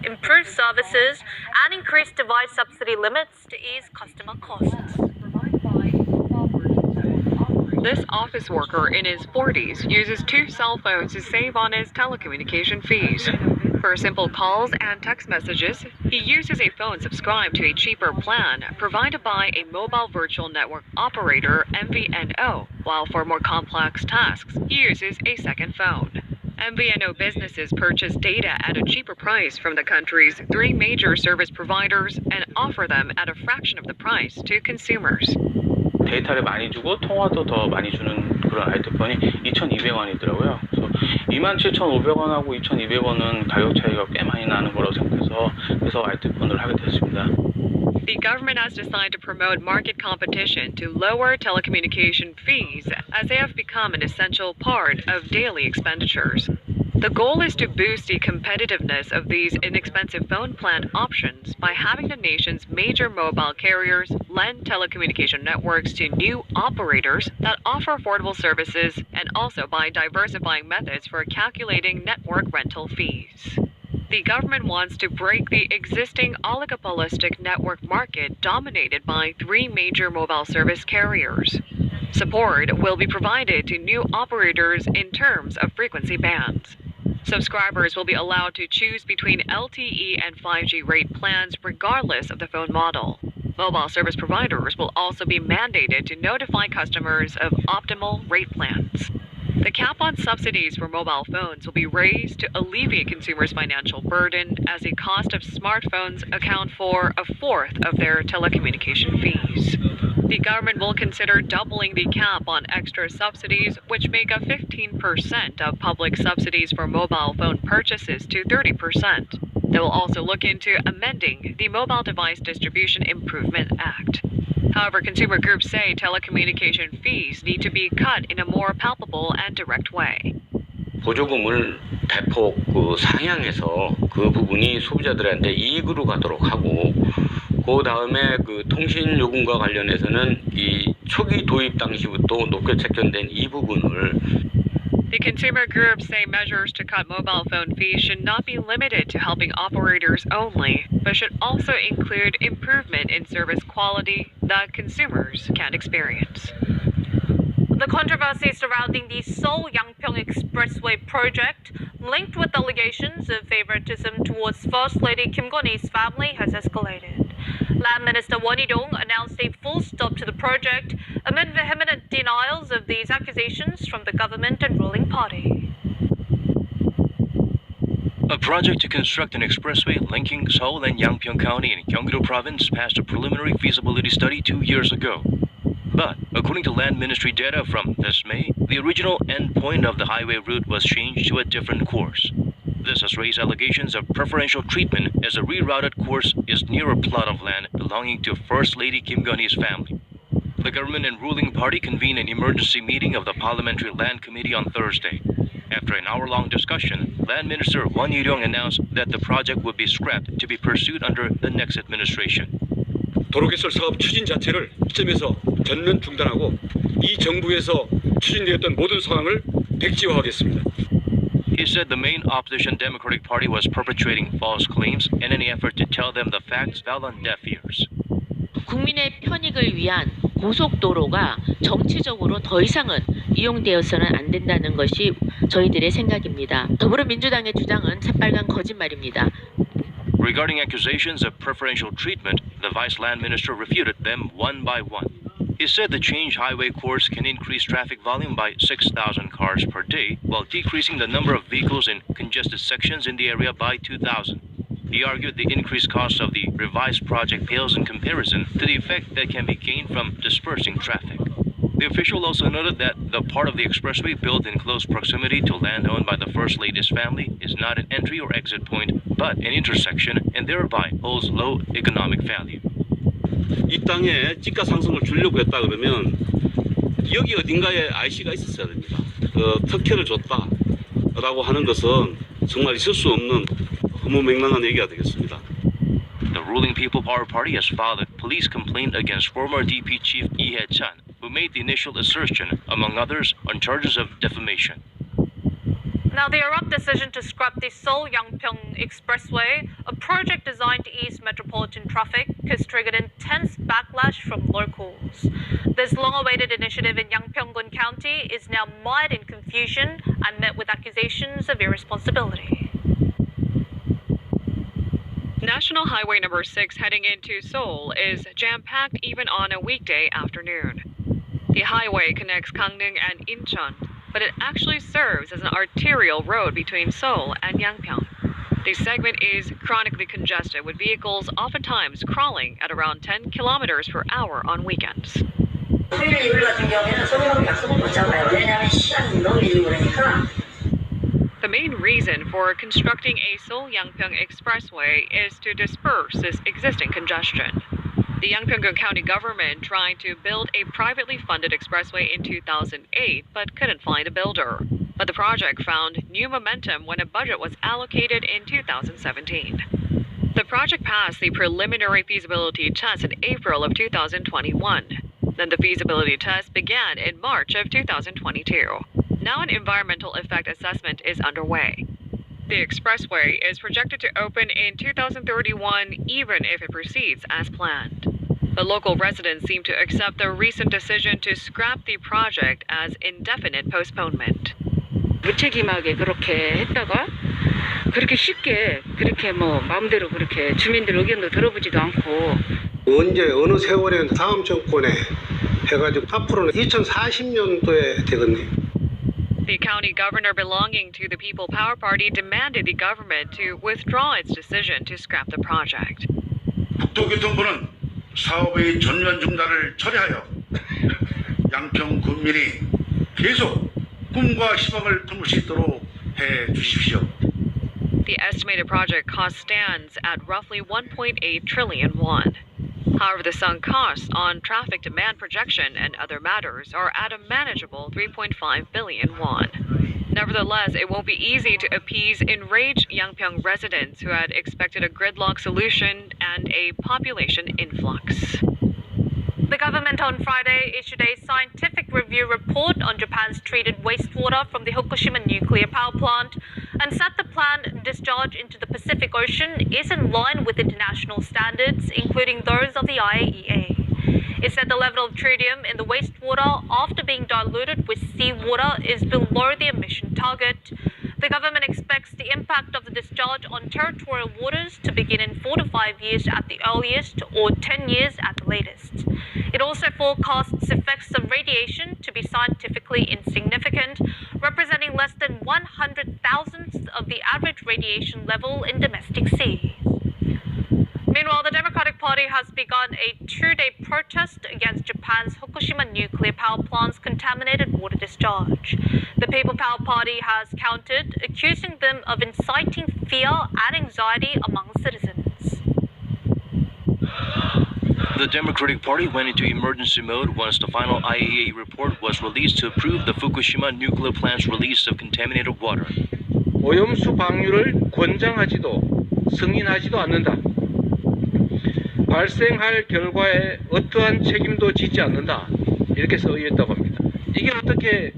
improve services, and increase device subsidy limits to ease customer costs. This office worker in his 40s uses 2 cell phones to save on his telecommunication fees. For simple calls and text messages, he uses a phone subscribed to a cheaper plan provided by a mobile virtual network operator, MVNO, while for more complex tasks, he uses a second phone. MVNO businesses purchase data at a cheaper price from the country's 3 major service providers and offer them at a fraction of the price to consumers. 데이터를 많이 주고 통화도 더 많이 주는 그런 알뜰폰이 2,200원이더라고요. 그래서 27,500원하고 2,200원은 가격 차이가 꽤 많이 나는 거라고 생각해서 그래서 알뜰폰을 하게 됐습니다. The government has decided to promote market competition to lower telecommunication fees as they have become an essential part of daily expenditures. The goal is to boost the competitiveness of these inexpensive phone plan options by having the nation's major mobile carriers lend telecommunication networks to new operators that offer affordable services and also by diversifying methods for calculating network rental fees. The government wants to break the existing oligopolistic network market dominated by 3 major mobile service carriers. Support will be provided to new operators in terms of frequency bands. Subscribers will be allowed to choose between LTE and 5G rate plans regardless of the phone model. Mobile service providers will also be mandated to notify customers of optimal rate plans. The cap on subsidies for mobile phones will be raised to alleviate consumers' financial burden as the cost of smartphones account for 1/4 of their telecommunication fees. The government will consider doubling the cap on extra subsidies, which make up 15% of public subsidies for mobile phone purchases to 30%. They will also look into amending the Mobile Device Distribution Improvement Act. However, consumer groups say telecommunication fees need to be cut in a more palpable and direct way. 보조금을 대폭 상향해서 그 부분이 소비자들한테 이익으로 가도록 하고 그 다음에 그 통신 요금과 관련해서는 이 초기 도입 당시부터 높게 책정된 이 부분을 The consumer groups say measures to cut mobile phone fees should not be limited to helping operators only, but should also include improvement in service quality that consumers can experience. The controversy surrounding the Seoul-Yangpyeong Expressway project, linked with allegations of favoritism towards First Lady Kim Gon-hee's family, has escalated. Land Minister Won Hee-dong announced a full stop to the project amid vehement denials of these accusations from the government and ruling party. A project to construct an expressway linking Seoul and Yangpyeong County in Gyeonggi-do Province passed a preliminary feasibility study 2 years ago. But, according to Land Ministry data from this May, the original endpoint of the highway route was changed to a different course. This has raised allegations of preferential treatment as a rerouted course is near a plot of land belonging to First Lady Kim Gon-hee's family. The government and ruling party convened an emergency meeting of the Parliamentary Land Committee on Thursday. After an hour-long discussion, Land Minister Won Hee-dong announced that the project would be scrapped to be pursued under the next administration. 도로개설 사업 추진 자체를 시점에서 전면 중단하고 이 정부에서 추진되었던 모든 상황을 백지화하겠습니다. He said the main opposition Democratic Party was perpetrating false claims and any effort to tell them the facts fell on deaf ears. 국민의 편익을 위한 고속도로가 정치적으로 더 이상은 이용되어서는 안 된다는 것이 저희들의 생각입니다. 더불어민주당의 주장은 새빨간 거짓말입니다. Regarding accusations of preferential treatment, the Vice Land Minister refuted them one by one. He said the changed highway course can increase traffic volume by 6,000 cars per day, while decreasing the number of vehicles in congested sections in the area by 2,000. He argued the increased cost of the revised project pales in comparison to the effect that can be gained from dispersing traffic. The official also noted that the part of the expressway built in close proximity to land owned by the First Lady's family is not an entry or exit point, but an intersection and thereby holds low economic value. 이 땅에 집가 상승을 주려고 했다 그러면 여기 어딘가에 IC가 있었어야 됩니다. 특혜를 줬다라고 하는 것은 정말 있을 수 없는 허무맹랑한 얘기가 되겠습니다. The ruling People Power Party has filed a police complaint against former DP chief Lee Hae-chan, who made the initial assertion, among others, on charges of defamation. Now, the abrupt decision to scrap the Seoul-Yangpyeong Expressway, a project designed to ease metropolitan traffic, has triggered intense backlash from locals. This long-awaited initiative in Yangpyeong-gun County is now mired in confusion and met with accusations of irresponsibility. National Highway number 6 heading into Seoul is jam-packed even on a weekday afternoon. The highway connects Gangneung and Incheon, but it actually serves as an arterial road between Seoul and Yangpyeong. The segment is chronically congested, with vehicles oftentimes crawling at around 10 kilometers per hour on weekends. The main reason for constructing a Seoul-Yangpyeong Expressway is to disperse this existing congestion. The Yangpyeong County government tried to build a privately funded expressway in 2008, but couldn't find a builder. But the project found new momentum when a budget was allocated in 2017. The project passed the preliminary feasibility test in April of 2021. Then the feasibility test began in March of 2022. Now an environmental effect assessment is underway. The expressway is projected to open in 2031 even if it proceeds as planned. The local residents seem to accept the recent decision to scrap the project as indefinite postponement. 무책임하게 그렇게 했다가 그렇게 쉽게 그렇게 마음대로 그렇게 주민들 의견도 들어보지도 않고 언제 어느 세월에 다음 정권에 해가지고 앞으로는 2040년도에 되겠네요. The county governor belonging to the People Power Party demanded the government to withdraw its decision to scrap the project. 국토교통부는 사업의 전면 중단을 철회하여 양평 군민이 계속 꿈과 희망을 품을 수 있도록 해 주십시오. The estimated project cost stands at roughly 1.8 trillion won. However, the sunk costs on traffic demand projection and other matters are at a manageable 3.5 billion won. Nevertheless, it won't be easy to appease enraged Yangpyeong residents who had expected a gridlock solution and a population influx. The government on Friday issued a scientific review report on Japan's treated wastewater from the Fukushima nuclear power plant and said the planned discharge into the Pacific Ocean is in line with international standards, including those of the IAEA. It said the level of tritium in the wastewater after being diluted with seawater is below the emission target. The government expects the impact of the discharge on territorial waters to begin in 4 to 5 years at the earliest or 10 years at the latest. It also forecasts effects of radiation to be scientifically insignificant, representing less than 100,000th of the average radiation level in domestic seas. Meanwhile, the Democratic Party has begun a 2-day protest against Japan's Fukushima nuclear power plant's contaminated water discharge. The People Power Party has countered, accusing them of inciting fear and anxiety among citizens. The Democratic Party went into emergency mode once the final IAEA report was released to approve the Fukushima nuclear plant's release of contaminated water. 오염수 방류를 권장하지도 승인하지도 않는다. 발생할 결과에 어떠한 책임도 지지 않는다. 이렇게 써 있다고 합니다. 이게 어떻게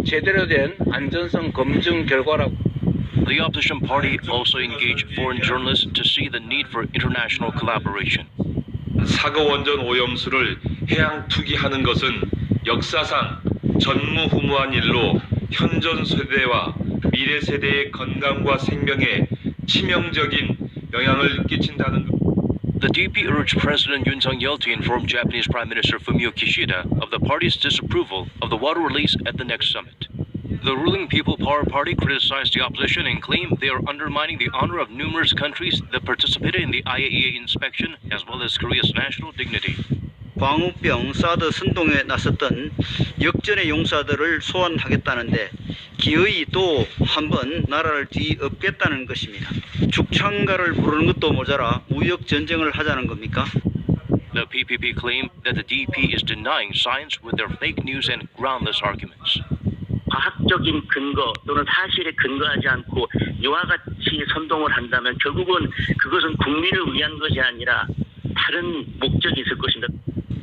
제대로 된 안전성 검증 결과라고. The opposition party also engaged foreign journalists to see the need for international collaboration. 사고 원전 오염수를 해양 투기하는 것은 역사상 전무후무한 일로 현존 세대와 미래 세대의 건강과 생명에 치명적인 영향을 끼친다는 것. The DP urged President Yoon Suk-yeol to inform Japanese Prime Minister Fumio Kishida of the party's disapproval of the water release at the next summit. The ruling People Power Party criticized the opposition and claimed they are undermining the honor of numerous countries that participated in the IAEA inspection, as well as Korea's national dignity. 광우병 사드 선동에 나섰던 역전의 용사들을 소환하겠다는데 기어이 또 한 번 나라를 뒤엎겠다는 것입니다. 죽창가를 부르는 것도 모자라 무역 전쟁을 하자는 겁니까? The PPP claimed that the DP is denying science with their fake news and groundless arguments. 과학적인 근거 또는 사실에 근거하지 않고 이와 같이 선동을 한다면 결국은 그것은 국민을 위한 것이 아니라 다른 목적이 있을 것입니다.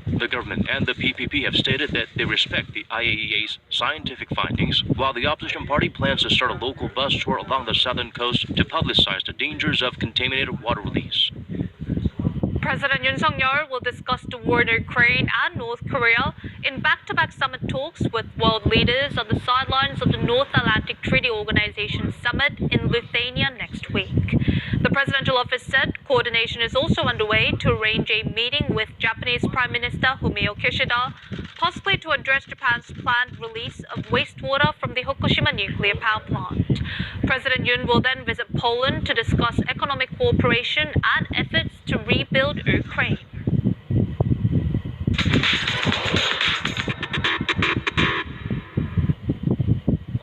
The government and the PPP have stated that they respect the IAEA's scientific findings, while the opposition party plans to start a local bus tour along the southern coast to publicize the dangers of contaminated water release. President Yoon Suk-yeol will discuss the war in Ukraine and North Korea in back-to-back summit talks with world leaders on the sidelines of the North Atlantic Treaty Organization summit in Lithuania next week. The presidential office said coordination is also underway to arrange a meeting with Japanese Prime Minister Fumio Kishida, possibly to address Japan's planned release of wastewater from the Fukushima nuclear power plant. President Yoon will then visit Poland to discuss economic cooperation and efforts to rebuild Ukraine.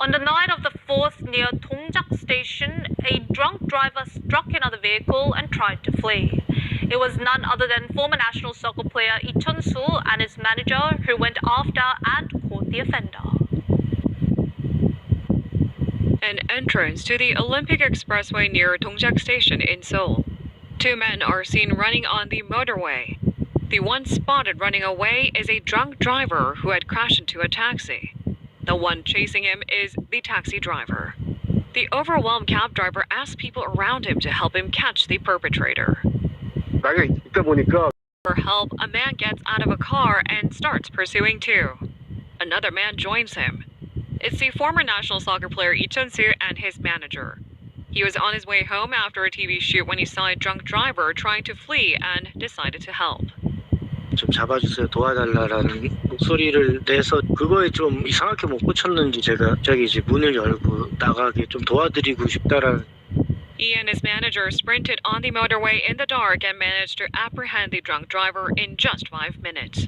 On the night of the 4th near Dongjak Station, a drunk driver struck another vehicle and tried to flee. It was none other than former national soccer player Lee Chun-sul and his manager who went after and caught the offender. An entrance to the Olympic Expressway near Dongjak Station in Seoul. Two men are seen running on the motorway. The one spotted running away is a drunk driver who had crashed into a taxi. The one chasing him is the taxi driver. The overwhelmed cab driver asks people around him to help him catch the perpetrator. For help, a man gets out of a car and starts pursuing too. Another man joins him. It's the former national soccer player Lee Chun-sul and his manager. He was on his way home after a TV shoot when he saw a drunk driver trying to flee and decided to help. 좀 잡아주세요, 도와달라라는 목소리를 내서 그거에 좀 이상하게 못 꽂혔는지 제가 갑자기 이제 문을 열고 나가게 좀 도와드리고 싶다라는. He and his manager sprinted on the motorway in the dark and managed to apprehend the drunk driver in just 5 minutes.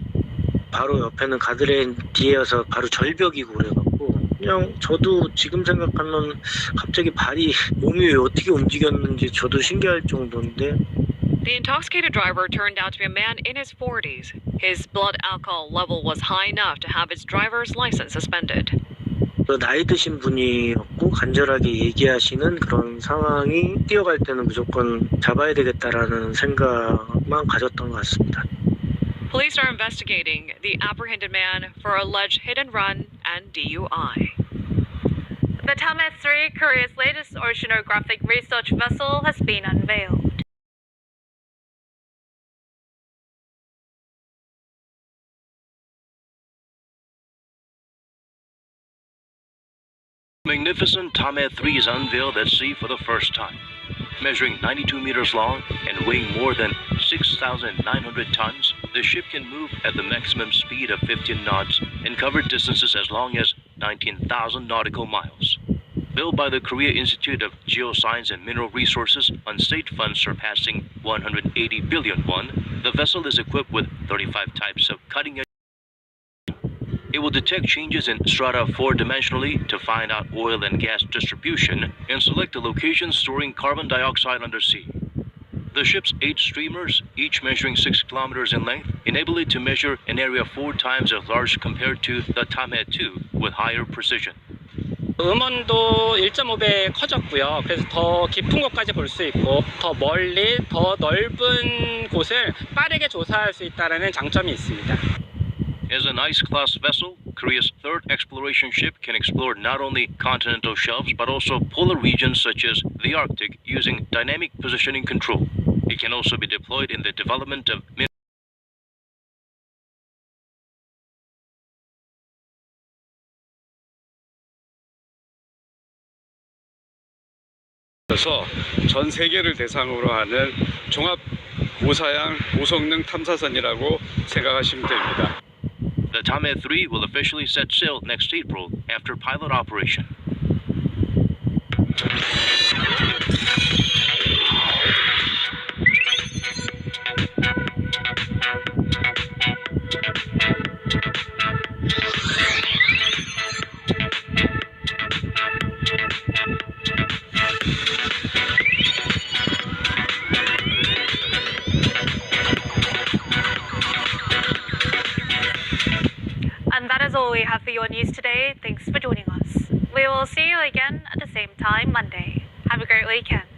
바로 옆에는 가드레인 뒤에서 바로 절벽이고 그래갖고 그냥 저도 지금 생각하면 갑자기 발이 몸이 왜 어떻게 움직였는지 저도 신기할 정도인데. The intoxicated driver turned out to be a man in his 40s. His blood alcohol level was high enough to have his driver's license suspended. 나이 드신 분이었고 간절하게 얘기하시는 그런 상황이 뛰어갈 때는 무조건 잡아야 되겠다라는 생각만 가졌던 것 같습니다. Police are investigating the apprehended man for alleged hit and run and DUI. The Tame-3, Korea's latest oceanographic research vessel, has been unveiled. Magnificent Tame-3 is unveiled at sea for the first time. Measuring 92 meters long and weighing more than 6,900 tons, the ship can move at the maximum speed of 15 knots and cover distances as long as 19,000 nautical miles. Built by the Korea Institute of Geoscience and Mineral Resources on state funds surpassing 180 billion won, the vessel is equipped with 35 types of cutting-edge. It will detect changes in strata 4-dimensionally to find out oil and gas distribution and select a location storing carbon dioxide undersea. The ship's 8 streamers, each measuring 6 kilometers in length, enable it to measure an area 4 times as large compared to the Tame-2 with higher precision. 음원도 1.5배 커졌고요. 그래서 더 깊은 곳까지 볼 수 있고 더 멀리 더 넓은 곳을 빠르게 조사할 수 있다는 장점이 있습니다. As an ice-class vessel, Korea's third exploration ship can explore not only continental shelves but also polar regions such as the Arctic using dynamic positioning control. It can also be deployed in the development of 그래서 전 세계를 대상으로 하는 종합 고사양 고성능 탐사선이라고 생각하시면 됩니다. The Tame-3 will officially set sail next April after pilot operation. And that is all we have for your news today. Thanks for joining us. We will see you again at the same time Monday. Have a great weekend.